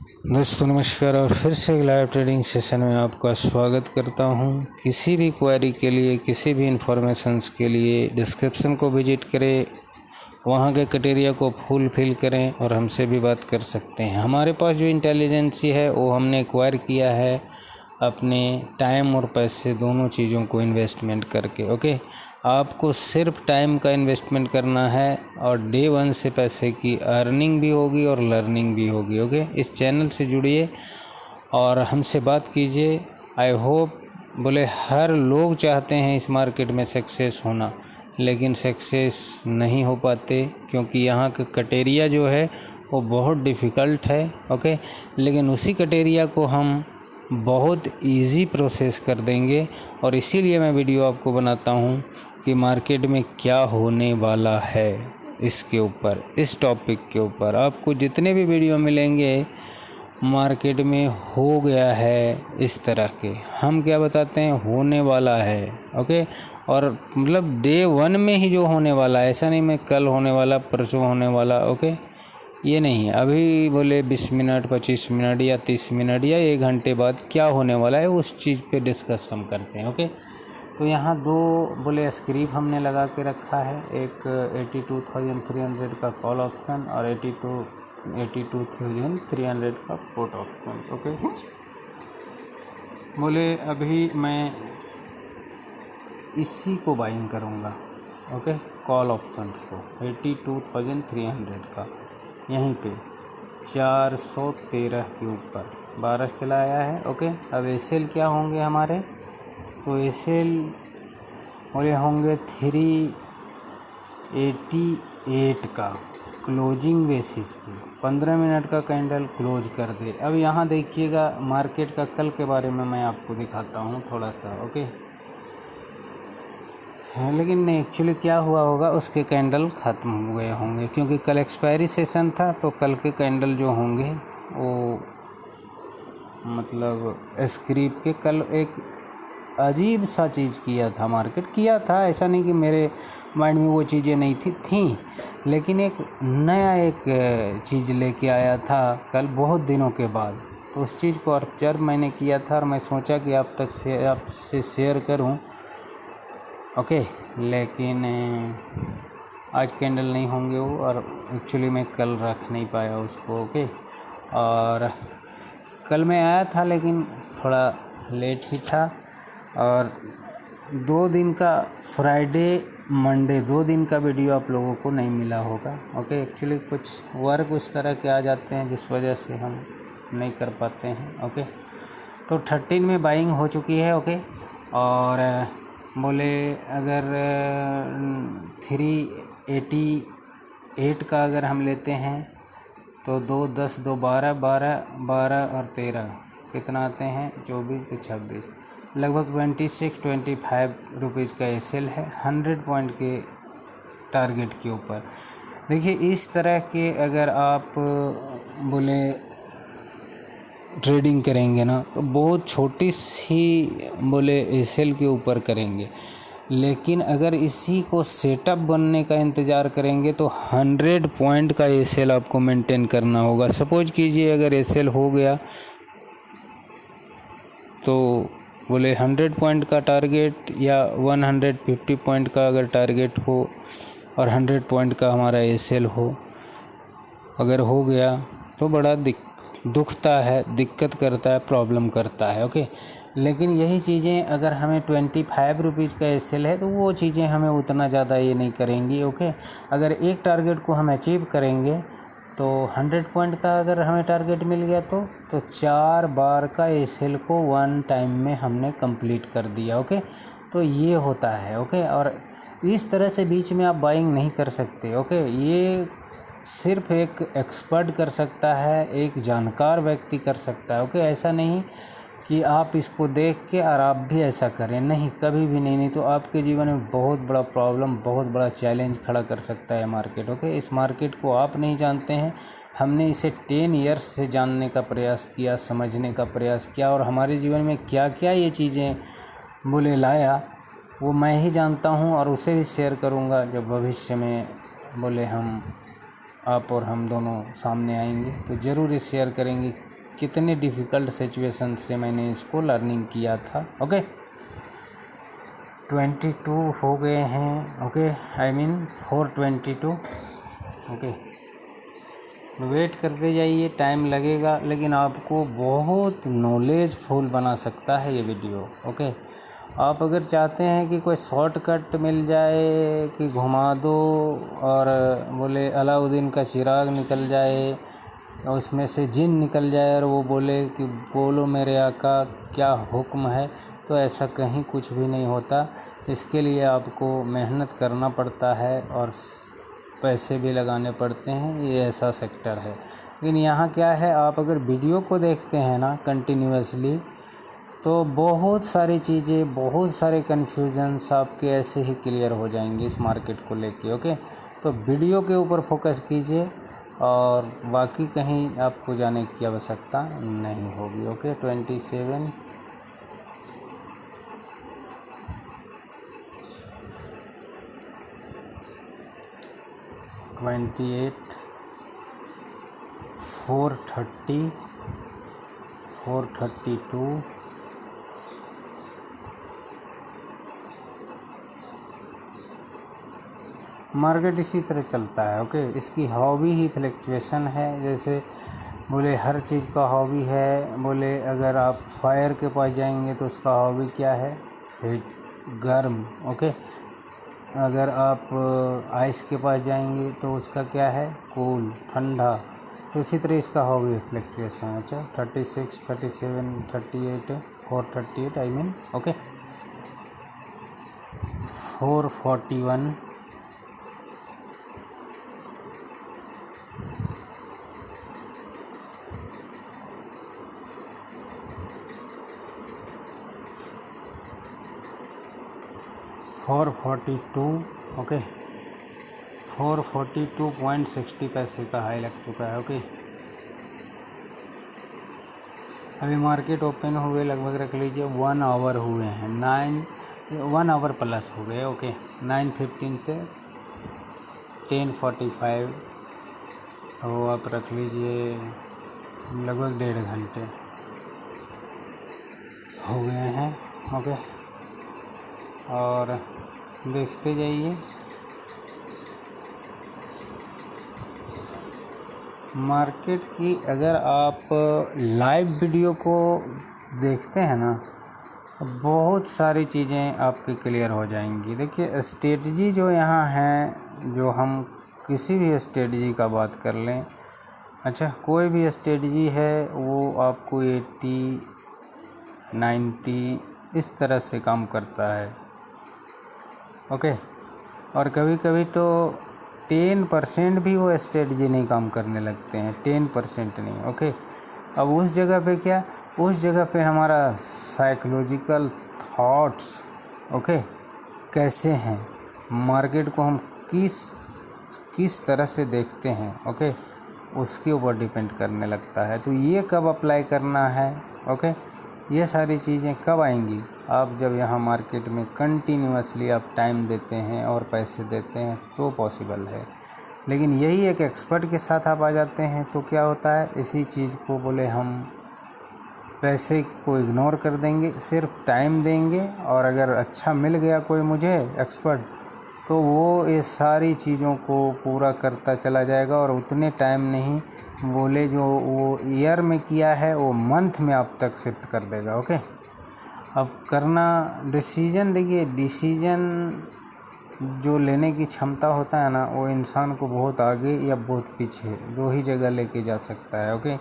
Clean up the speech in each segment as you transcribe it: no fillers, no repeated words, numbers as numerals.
दोस्तों नमस्कार और फिर से एक लाइव ट्रेडिंग सेशन में आपका स्वागत करता हूं। किसी भी क्वेरी के लिए, किसी भी इन्फॉर्मेशंस के लिए डिस्क्रिप्शन को विजिट करें, वहां के क्राइटेरिया को फुल फिल करें और हमसे भी बात कर सकते हैं। हमारे पास जो इंटेलिजेंसी है वो हमने एक्वायर किया है अपने टाइम और पैसे दोनों चीज़ों को इन्वेस्टमेंट करके। ओके, आपको सिर्फ टाइम का इन्वेस्टमेंट करना है और डे वन से पैसे की अर्निंग भी होगी और लर्निंग भी होगी। ओके, इस चैनल से जुड़िए और हमसे बात कीजिए। आई होप हर लोग चाहते हैं इस मार्केट में सक्सेस होना, लेकिन सक्सेस नहीं हो पाते क्योंकि यहाँ का क्राइटेरिया जो है वो बहुत डिफ़िकल्ट है। ओके, लेकिन उसी क्राइटेरिया को हम बहुत इजी प्रोसेस कर देंगे और इसीलिए मैं वीडियो आपको बनाता हूँ कि मार्केट में क्या होने वाला है। इसके ऊपर, इस टॉपिक के ऊपर आपको जितने भी वीडियो मिलेंगे मार्केट में हो गया है इस तरह के, हम क्या बताते हैं होने वाला है। ओके, और डे वन में ही जो होने वाला है, ऐसा नहीं मैं कल होने वाला, परसों होने वाला। ओके, ये नहीं है। अभी 20 मिनट, 25 मिनट या 30 मिनट या 1 घंटे बाद क्या होने वाला है उस चीज़ पे डिस्कस हम करते हैं। ओके, तो यहाँ दो स्क्रिप्ट हमने लगा के रखा है, एक 82,300 का कॉल ऑप्शन और 82,300 का पुट ऑप्शन। ओके, अभी मैं इसी को बाइंग करूँगा। ओके, कॉल ऑप्शन को 82,300 का यहीं पे 413 के ऊपर 12 चला आया है। ओके, अब एसएल क्या होंगे हमारे, तो एसएल होंगे 388 का क्लोजिंग बेसिस पे 15 मिनट का कैंडल क्लोज कर दे। अब यहाँ देखिएगा मार्केट का कल के बारे में मैं आपको दिखाता हूँ थोड़ा सा। ओके, लेकिन एक्चुअली क्या हुआ होगा, उसके कैंडल ख़त्म हो गए होंगे क्योंकि कल एक्सपायरी सेशन था। तो कल के कैंडल जो होंगे वो स्क्रिप्ट के कल एक अजीब सा चीज़ किया था, मार्केट किया था। ऐसा नहीं कि मेरे माइंड में वो चीज़ें नहीं थी, लेकिन एक नया एक चीज़ लेके आया था कल बहुत दिनों के बाद। तो उस चीज़ को ऑब्जर्व मैंने किया था और मैं सोचा कि आपसे शेयर करूं। ओके, लेकिन आज कैंडल नहीं होंगे वो, और एक्चुअली मैं कल रख नहीं पाया उसको। ओके, और कल मैं आया था लेकिन थोड़ा लेट ही था और 2 दिन का फ्राइडे मंडे 2 दिन का वीडियो आप लोगों को नहीं मिला होगा। ओके, एक्चुअली कुछ वर्क उस तरह के आ जाते हैं जिस वजह से हम नहीं कर पाते हैं। ओके, तो 13 में बाइंग हो चुकी है। ओके, और अगर 388 का अगर हम लेते हैं तो 2, 10, 2, 12, 12, 12 और 13 कितना आते हैं, 24, 26, लगभग 26-25 रुपीज़ का एसएल है 100 पॉइंट के टारगेट के ऊपर। देखिए, इस तरह के अगर आप ट्रेडिंग करेंगे ना तो बहुत छोटी सी एसएल के ऊपर करेंगे, लेकिन अगर इसी को सेटअप बनने का इंतज़ार करेंगे तो 100 पॉइंट का एसएल आपको मेंटेन करना होगा। सपोज कीजिए अगर एसएल हो गया तो 100 पॉइंट का टारगेट या 150 पॉइंट का अगर टारगेट हो और 100 पॉइंट का हमारा एसएल हो, अगर हो गया तो बड़ा दुखता है, दिक्कत करता है, प्रॉब्लम करता है। ओके, लेकिन यही चीज़ें अगर हमें 25 रुपीज़ का एसएल है तो वो चीज़ें हमें उतना ज़्यादा ये नहीं करेंगी। ओके, अगर एक टारगेट को हम अचीव करेंगे तो 100 पॉइंट का अगर हमें टारगेट मिल गया तो 4 बार का एसएल को 1 टाइम में हमने कंप्लीट कर दिया। ओके, तो ये होता है। ओके, और इस तरह से बीच में आप बाइंग नहीं कर सकते। ओके, ये सिर्फ एक एक्सपर्ट कर सकता है, एक जानकार व्यक्ति कर सकता है। ओके, ऐसा नहीं कि आप इसको देख के और आप भी ऐसा करें, नहीं, कभी भी नहीं तो आपके जीवन में बहुत बड़ा प्रॉब्लम, बहुत बड़ा चैलेंज खड़ा कर सकता है मार्केट। ओके, इस मार्केट को आप नहीं जानते हैं, हमने इसे 10 ईयर्स से जानने का प्रयास किया, समझने का प्रयास किया और हमारे जीवन में क्या क्या ये चीज़ें लाया वो मैं ही जानता हूँ और उसे भी शेयर करूँगा जब भविष्य में हम आप और हम दोनों सामने आएंगे तो ज़रूर शेयर करेंगे कितने डिफ़िकल्ट सिचुएशन से मैंने इसको लर्निंग किया था। ओके 22 हो गए हैं। Okay I mean 422। Okay wait करते जाइए, टाइम लगेगा लेकिन आपको बहुत नॉलेजफुल बना सकता है ये वीडियो। ओके आप अगर चाहते हैं कि कोई शॉर्टकट मिल जाए कि घुमा दो और बोले अलाउद्दीन का चिराग निकल जाए और उसमें से जिन निकल जाए और वो बोले कि बोलो मेरे आका क्या हुक्म है, तो ऐसा कहीं कुछ भी नहीं होता। इसके लिए आपको मेहनत करना पड़ता है और पैसे भी लगाने पड़ते हैं, ये ऐसा सेक्टर है। लेकिन यहाँ क्या है, आप अगर वीडियो को देखते हैं ना कंटिन्यूअसली, तो बहुत सारी चीज़ें, बहुत सारे कन्फ्यूजन्स आपके ऐसे ही क्लियर हो जाएंगे इस मार्केट को लेके। ओके तो वीडियो के ऊपर फोकस कीजिए और बाकी कहीं आपको जाने की आवश्यकता नहीं होगी। ओके 27 28 430 432 मार्केट इसी तरह चलता है। ओके इसकी हॉबी ही फ्लक्चुएशन है। जैसे बोले हर चीज़ का हॉबी है, बोले अगर आप फायर के पास जाएंगे तो उसका हॉबी क्या है, हीट गर्म। ओके अगर आप आइस के पास जाएंगे तो उसका क्या है, कूल ठंडा। तो इसी तरह इसका हॉबी है फ्लक्चुएशन। अच्छा 36 37 38 438 आई मीन। ओके 441 442। ओके 442.60 पैसे का हाई लग चुका है। ओके अभी मार्केट ओपन हुए लगभग रख लीजिए 1 आवर हुए हैं, 1 आवर प्लस हो गए। ओके 9:15 से 10:45, तो आप रख लीजिए लगभग 1.5 घंटे हो गए हैं। ओके और देखते जाइए, मार्केट की अगर आप लाइव वीडियो को देखते हैं ना, बहुत सारी चीज़ें आपकी क्लियर हो जाएंगी। देखिए स्ट्रेटजी जो यहाँ है, जो हम किसी भी स्ट्रेटजी का बात कर लें, अच्छा कोई भी स्ट्रेटजी है वो आपको 80 90 इस तरह से काम करता है। ओके और कभी कभी तो 10% भी वो स्ट्रेटजी नहीं काम करने लगते हैं, 10% नहीं। ओके अब उस जगह पे क्या, उस जगह पे हमारा साइकोलॉजिकल थॉट्स ओके कैसे हैं, मार्केट को हम किस तरह से देखते हैं, ओके उसके ऊपर डिपेंड करने लगता है। तो ये कब अप्लाई करना है, ओके ये सारी चीज़ें कब आएंगी, आप जब यहाँ मार्केट में कंटिन्यूअसली आप टाइम देते हैं और पैसे देते हैं तो पॉसिबल है। लेकिन यही एक एक्सपर्ट के साथ आप आ जाते हैं तो क्या होता है, इसी चीज़ को बोले हम पैसे को इग्नोर कर देंगे, सिर्फ टाइम देंगे और अगर अच्छा मिल गया कोई मुझे एक्सपर्ट, तो वो ये सारी चीज़ों को पूरा करता चला जाएगा और उतने टाइम नहीं, बोले जो वो ईयर में किया है वो मंथ में आप तक शिफ्ट कर देगा। ओके अब करना डिसीजन, देखिए डिसीजन जो लेने की क्षमता होता है ना, वो इंसान को बहुत आगे या बहुत पीछे दो ही जगह लेके जा सकता है। ओके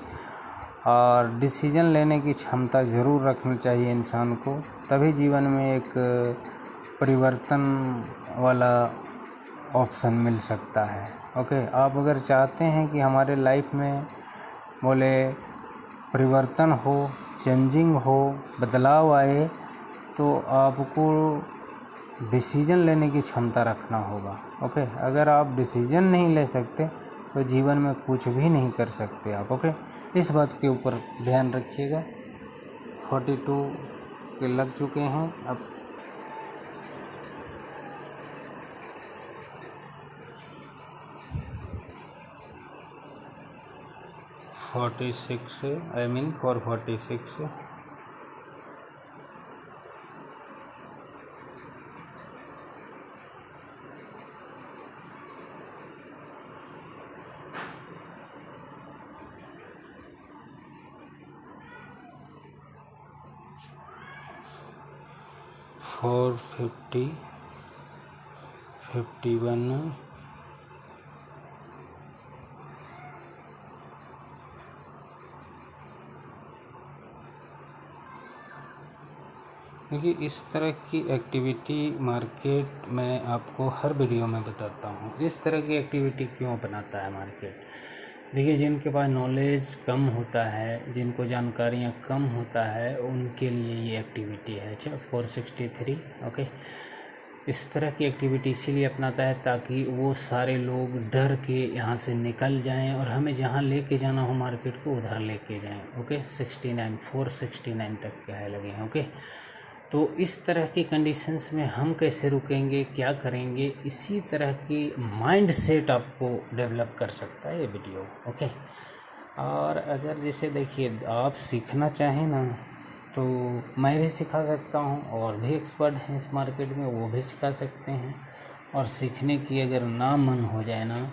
और डिसीजन लेने की क्षमता ज़रूर रखनी चाहिए इंसान को, तभी जीवन में एक परिवर्तन वाला ऑप्शन मिल सकता है। ओके आप अगर चाहते हैं कि हमारे लाइफ में बोले परिवर्तन हो, चेंजिंग हो, बदलाव आए, तो आपको डिसीजन लेने की क्षमता रखना होगा। ओके अगर आप डिसीजन नहीं ले सकते तो जीवन में कुछ भी नहीं कर सकते आप। ओके इस बात के ऊपर ध्यान रखिएगा। 42 के लग चुके हैं, अब 46 आई मीन 446 450 51 देखिए इस तरह की एक्टिविटी मार्केट में आपको हर वीडियो में बताता हूँ। इस तरह की एक्टिविटी क्यों अपनाता है मार्केट? देखिए जिनके पास नॉलेज कम होता है, जिनको जानकारियाँ कम होता है, उनके लिए ये एक्टिविटी है। अच्छा 463 ओके। इस तरह की एक्टिविटी इसीलिए अपनाता है ताकि वो सारे लोग डर के यहाँ से निकल जाएं और हमें जहाँ लेके जाना हो मार्केट को उधर लेके जाएं। ओके 469 तक के हाई लगे हैं। ओके तो इस तरह की कंडीशंस में हम कैसे रुकेंगे, क्या करेंगे, इसी तरह की माइंड सेट आपको डेवलप कर सकता है ये वीडियो। ओके और अगर जैसे देखिए आप सीखना चाहें ना तो मैं भी सिखा सकता हूँ, और भी एक्सपर्ट हैं इस मार्केट में वो भी सिखा सकते हैं। और सीखने की अगर ना मन हो जाए ना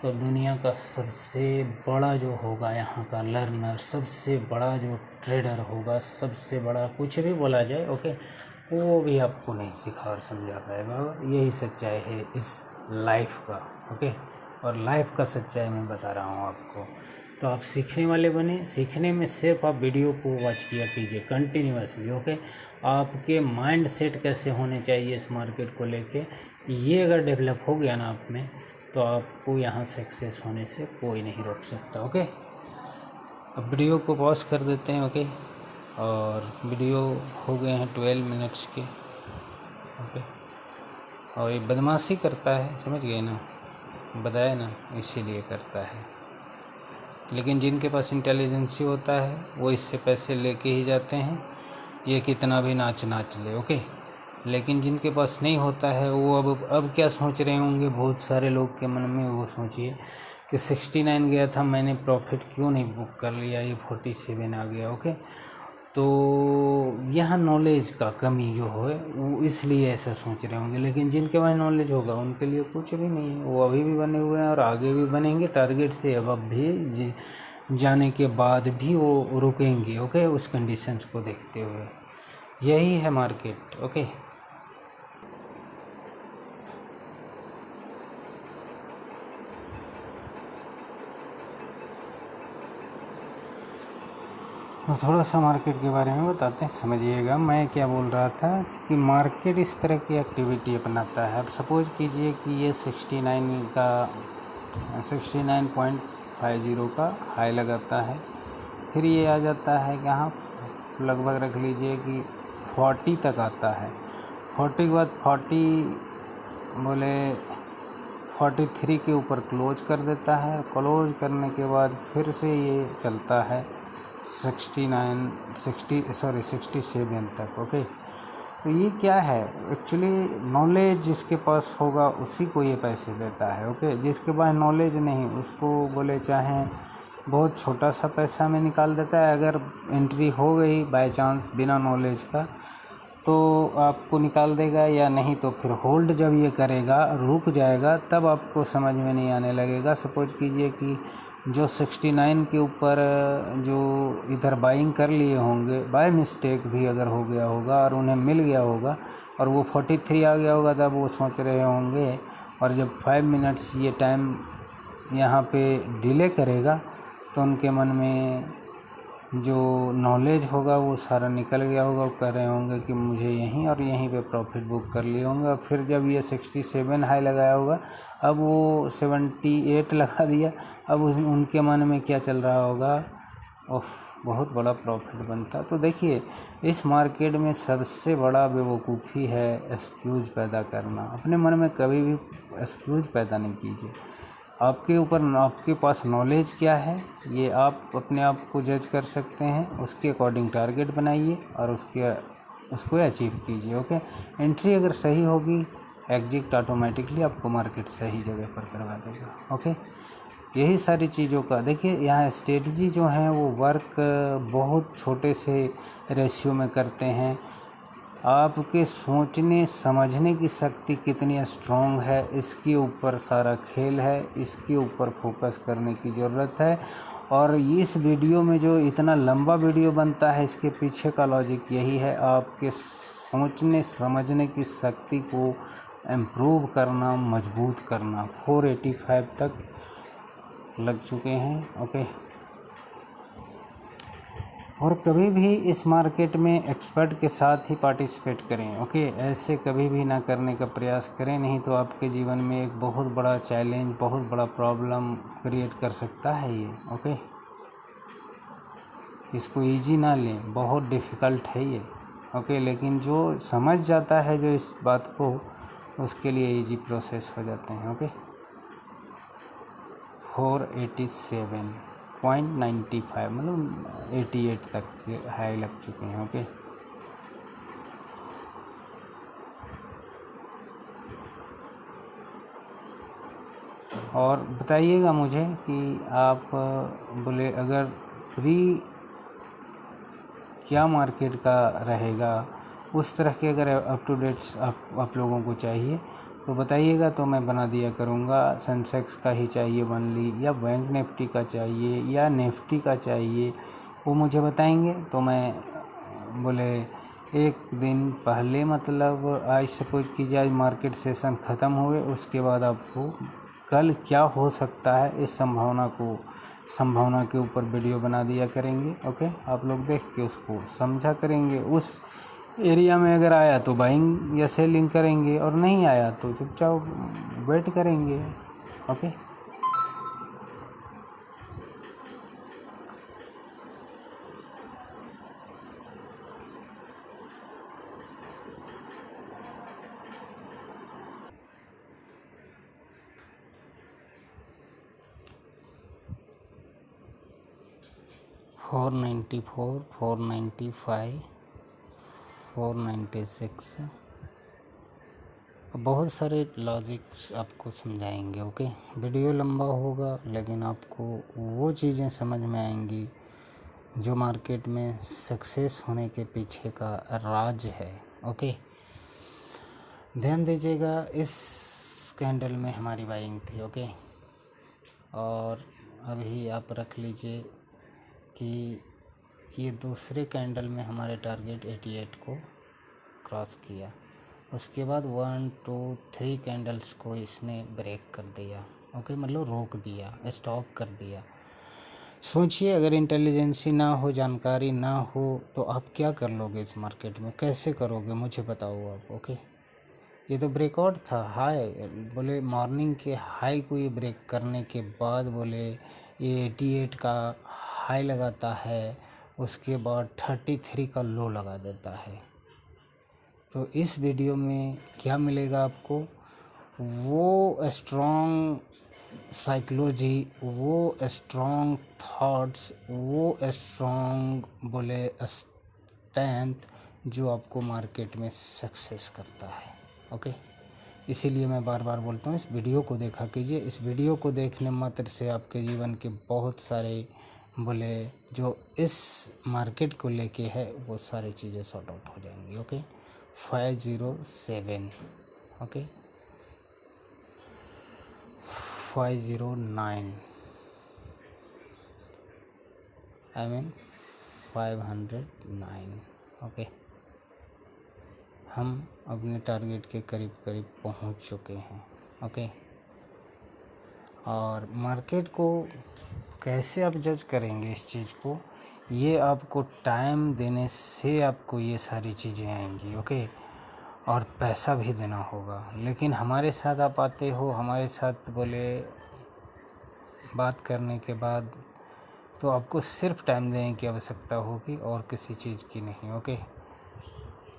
तो दुनिया का सबसे बड़ा जो होगा यहाँ का लर्नर, सबसे बड़ा जो ट्रेडर होगा, सबसे बड़ा कुछ भी बोला जाए ओके, वो भी आपको नहीं सिखा और समझा पाएगा। यही सच्चाई है इस लाइफ का। ओके और लाइफ का सच्चाई मैं बता रहा हूँ आपको। तो आप सीखने वाले बने। सीखने में सिर्फ आप वीडियो को वॉच किया कीजिए कंटिन्यूअसली। ओके आपके माइंड सेट कैसे होने चाहिए इस मार्केट को लेके, ये अगर डेवलप हो गया ना आप में तो आपको यहाँ सक्सेस होने से कोई नहीं रोक सकता। ओके अब वीडियो को पॉज कर देते हैं। ओके और वीडियो हो गए हैं 12 मिनट्स के। ओके और ये बदमाशी करता है, समझ गए ना, बताया ना, इसीलिए करता है। लेकिन जिनके पास इंटेलिजेंसी होता है वो इससे पैसे लेके ही जाते हैं, ये कितना भी नाच ले। ओके लेकिन जिनके पास नहीं होता है वो अब क्या सोच रहे होंगे बहुत सारे लोग के मन में, वो सोचिए कि 69 गया था, मैंने प्रॉफिट क्यों नहीं बुक कर लिया, ये 47 आ गया। ओके तो यहाँ नॉलेज का कमी जो है वो इसलिए ऐसा सोच रहे होंगे। लेकिन जिनके पास नॉलेज होगा उनके लिए कुछ भी नहीं है, वो अभी भी बने हुए हैं और आगे भी बनेंगे। टारगेट से अब भी जाने के बाद भी वो रुकेंगे। ओके उस कंडीशंस को देखते हुए। यही है मार्केट। ओके तो थोड़ा सा मार्केट के बारे में बताते हैं, समझिएगा। मैं क्या बोल रहा था कि मार्केट इस तरह की एक्टिविटी अपनाता है। अब सपोज़ कीजिए कि ये 69.50 का हाई लगाता है, फिर ये आ जाता है यहाँ लगभग रख लीजिए कि 40 तक आता है। 40 के बाद 43 के ऊपर क्लोज कर देता है। क्लोज करने के बाद फिर से ये चलता है 67 तक। ओके तो ये क्या है एक्चुअली, नॉलेज जिसके पास होगा उसी को ये पैसे देता है। ओके जिसके पास नॉलेज नहीं उसको बोले चाहे बहुत छोटा सा पैसा में निकाल देता है। अगर एंट्री हो गई बाय चांस बिना नॉलेज का तो आपको निकाल देगा, या नहीं तो फिर होल्ड जब ये करेगा रुक जाएगा तब आपको समझ में नहीं आने लगेगा। सपोज कीजिए कि जो 69 के ऊपर जो इधर बाइंग कर लिए होंगे, बाय मिस्टेक भी अगर हो गया होगा और उन्हें मिल गया होगा और वो 43 आ गया होगा, तब वो सोच रहे होंगे, और जब 5 मिनट्स ये टाइम यहाँ पे डिले करेगा तो उनके मन में जो नॉलेज होगा वो सारा निकल गया होगा। वो कह रहे होंगे कि मुझे यहीं और यहीं पे प्रॉफिट बुक कर लिए होंगे। और फिर जब ये 67 हाई लगाया होगा, अब वो 78 लगा दिया, अब उनके मन में क्या चल रहा होगा, ओफ बहुत बड़ा प्रॉफिट बनता। तो देखिए इस मार्केट में सबसे बड़ा बेवकूफ़ी है एक्सक्यूज़ पैदा करना। अपने मन में कभी भी एक्सक्यूज़ पैदा नहीं कीजिए। आपके पास नॉलेज क्या है ये आप अपने आप को जज कर सकते हैं। उसके अकॉर्डिंग टारगेट बनाइए और उसको अचीव कीजिए। ओके एंट्री अगर सही होगी, एग्जिट ऑटोमेटिकली आपको मार्केट सही जगह पर करवा देगा। ओके यही सारी चीज़ों का देखिए, यहाँ स्ट्रेटजी जो है वो वर्क बहुत छोटे से रेशियो में करते हैं। आपके सोचने समझने की शक्ति कितनी स्ट्रॉन्ग है, इसके ऊपर सारा खेल है, इसके ऊपर फोकस करने की ज़रूरत है। और इस वीडियो में जो इतना लंबा वीडियो बनता है, इसके पीछे का लॉजिक यही है, आपके सोचने समझने की शक्ति को इम्प्रूव करना, मजबूत करना। 485 तक लग चुके हैं। ओके, और कभी भी इस मार्केट में एक्सपर्ट के साथ ही पार्टिसिपेट करें। ओके, ऐसे कभी भी ना करने का प्रयास करें, नहीं तो आपके जीवन में एक बहुत बड़ा चैलेंज, बहुत बड़ा प्रॉब्लम क्रिएट कर सकता है ये। ओके, इसको इजी ना लें, बहुत डिफ़िकल्ट है ये। ओके, लेकिन जो समझ जाता है जो इस बात को, उसके लिए इजी प्रोसेस हो जाते हैं। ओके, 487.95 मतलब 88 तक के हाई लग चुके हैं। ओके, और बताइएगा मुझे कि आप बोले अगर प्री क्या मार्केट का रहेगा, उस तरह के अगर अप टू डेट्स आप लोगों को चाहिए तो बताइएगा, तो मैं बना दिया करूँगा। सेंसेक्स का ही चाहिए ओनली, या बैंक निफ्टी का चाहिए, या निफ्टी का चाहिए, वो मुझे बताएंगे तो मैं बोले एक दिन पहले, मतलब आज सपोज कीजिए आज मार्केट सेशन ख़त्म हुए, उसके बाद आपको कल क्या हो सकता है इस संभावना के ऊपर वीडियो बना दिया करेंगे। ओके, आप लोग देख के उसको समझा करेंगे। उस एरिया में अगर आया तो बाइंग या सेलिंग करेंगे, और नहीं आया तो चुपचाप वेट करेंगे। ओके, फोर 495, 496, बहुत सारे लॉजिक्स आपको समझाएंगे। ओके, वीडियो लंबा होगा लेकिन आपको वो चीज़ें समझ में आएंगी जो मार्केट में सक्सेस होने के पीछे का राज है। ओके, ध्यान दीजिएगा, इस कैंडल में हमारी बाइंग थी। ओके, और अभी आप रख लीजिए कि ये दूसरे कैंडल में हमारे टारगेट 88 को क्रॉस किया। उसके बाद 1 2 3 कैंडल्स को इसने ब्रेक कर दिया। ओके, मतलब रोक दिया, स्टॉप कर दिया। सोचिए, अगर इंटेलिजेंसी ना हो, जानकारी ना हो, तो आप क्या कर लोगे इस मार्केट में, कैसे करोगे, मुझे बताओ आप। ओके, ये तो ब्रेकआउट था, हाई, बोले मॉर्निंग के हाई को ये ब्रेक करने के बाद बोले ये 88 का हाई लगाता है, उसके बाद 33 का लो लगा देता है। तो इस वीडियो में क्या मिलेगा आपको, वो स्ट्रॉन्ग साइकोलॉजी, वो स्ट्रॉन्ग थॉट्स, वो स्ट्रॉन्ग बोले स्ट्रेंथ जो आपको मार्केट में सक्सेस करता है। ओके, इसीलिए मैं बार बार बोलता हूँ, इस वीडियो को देखा कीजिए। इस वीडियो को देखने मात्र से आपके जीवन के बहुत सारे बोले जो इस मार्केट को लेके है, वो सारी चीज़ें सॉर्ट आउट हो जाएंगी। Okay, 507, okay, 509, I mean 509। Okay, हम अपने टारगेट के करीब करीब पहुंच चुके हैं। ओके, और मार्केट को कैसे आप जज करेंगे इस चीज़ को, ये आपको टाइम देने से आपको ये सारी चीज़ें आएंगी। ओके, और पैसा भी देना होगा। लेकिन हमारे साथ आप आते हो, हमारे साथ बोले बात करने के बाद, तो आपको सिर्फ टाइम देने की आवश्यकता होगी और किसी चीज़ की नहीं। ओके,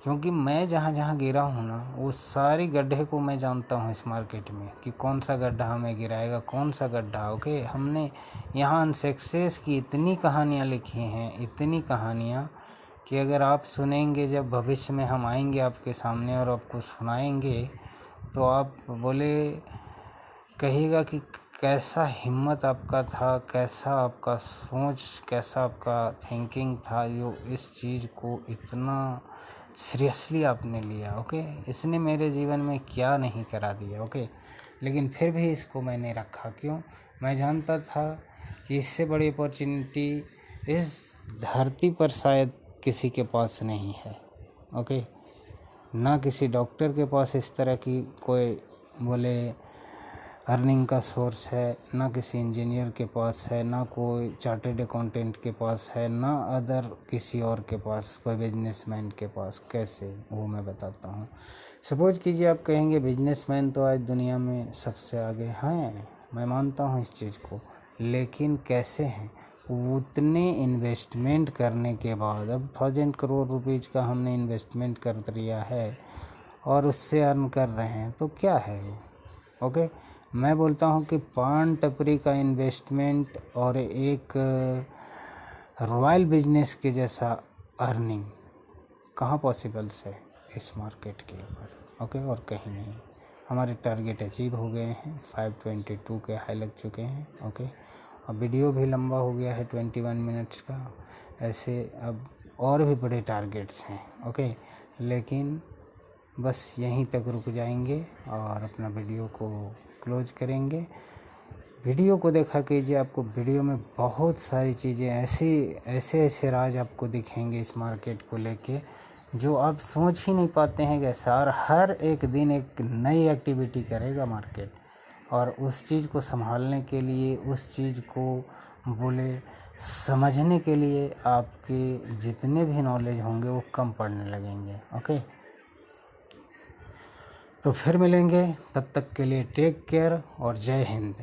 क्योंकि मैं जहाँ जहाँ गिरा हूँ ना, वो सारी गड्ढे को मैं जानता हूँ इस मार्केट में, कि कौन सा गड्ढा हमें गिराएगा, कौन सा गड्ढा। ओके, हमने यहाँ सक्सेस की इतनी कहानियाँ लिखी हैं, इतनी कहानियाँ, कि अगर आप सुनेंगे, जब भविष्य में हम आएंगे आपके सामने और आपको सुनाएंगे, तो आप बोले कहिएगा कि कैसा हिम्मत आपका था, कैसा आपका सोच, कैसा आपका थिंकिंग था जो इस चीज़ को इतना सीरियसली आपने लिया। ओके, इसने मेरे जीवन में क्या नहीं करा दिया। ओके, लेकिन फिर भी इसको मैंने रखा। क्यों? मैं जानता था कि इससे बड़ी अपॉर्चुनिटी इस धरती पर शायद किसी के पास नहीं है। ओके, ना किसी डॉक्टर के पास इस तरह की कोई बोले अर्निंग का सोर्स है, ना किसी इंजीनियर के पास है, ना कोई चार्टेड अकाउंटेंट के पास है, ना अदर किसी और के पास, कोई बिजनेसमैन के पास। कैसे, वो मैं बताता हूँ। सपोज कीजिए आप कहेंगे बिजनेसमैन तो आज दुनिया में सबसे आगे हैं, मैं मानता हूँ इस चीज़ को, लेकिन कैसे हैं? उतने इन्वेस्टमेंट करने के बाद, अब 1000 करोड़ रुपीज़ का हमने इन्वेस्टमेंट कर दिया है और उससे अर्न कर रहे हैं, तो क्या है वो? ओके, मैं बोलता हूँ कि पान टपरी का इन्वेस्टमेंट और एक रॉयल बिजनेस के जैसा अर्निंग कहाँ पॉसिबल्स है इस मार्केट के ऊपर। ओके, और कहीं नहीं। हमारे टारगेट अचीव हो गए हैं, 522 के हाई लग चुके हैं। ओके, अब वीडियो भी लंबा हो गया है 21 मिनट्स का। ऐसे अब और भी बड़े टारगेट्स हैं। ओके, लेकिन बस यहीं तक रुक जाएंगे और अपना वीडियो को क्लोज करेंगे। वीडियो को देखा कीजिए, आपको वीडियो में बहुत सारी चीज़ें ऐसे राज आपको दिखेंगे इस मार्केट को लेके जो आप सोच ही नहीं पाते हैं कैसा। और हर एक दिन एक नई एक्टिविटी करेगा मार्केट, और उस चीज़ को संभालने के लिए, उस चीज़ को बोले समझने के लिए आपके जितने भी नॉलेज होंगे वो कम पड़ने लगेंगे। ओके, तो फिर मिलेंगे, तब तक के लिए टेक केयर और जय हिंद।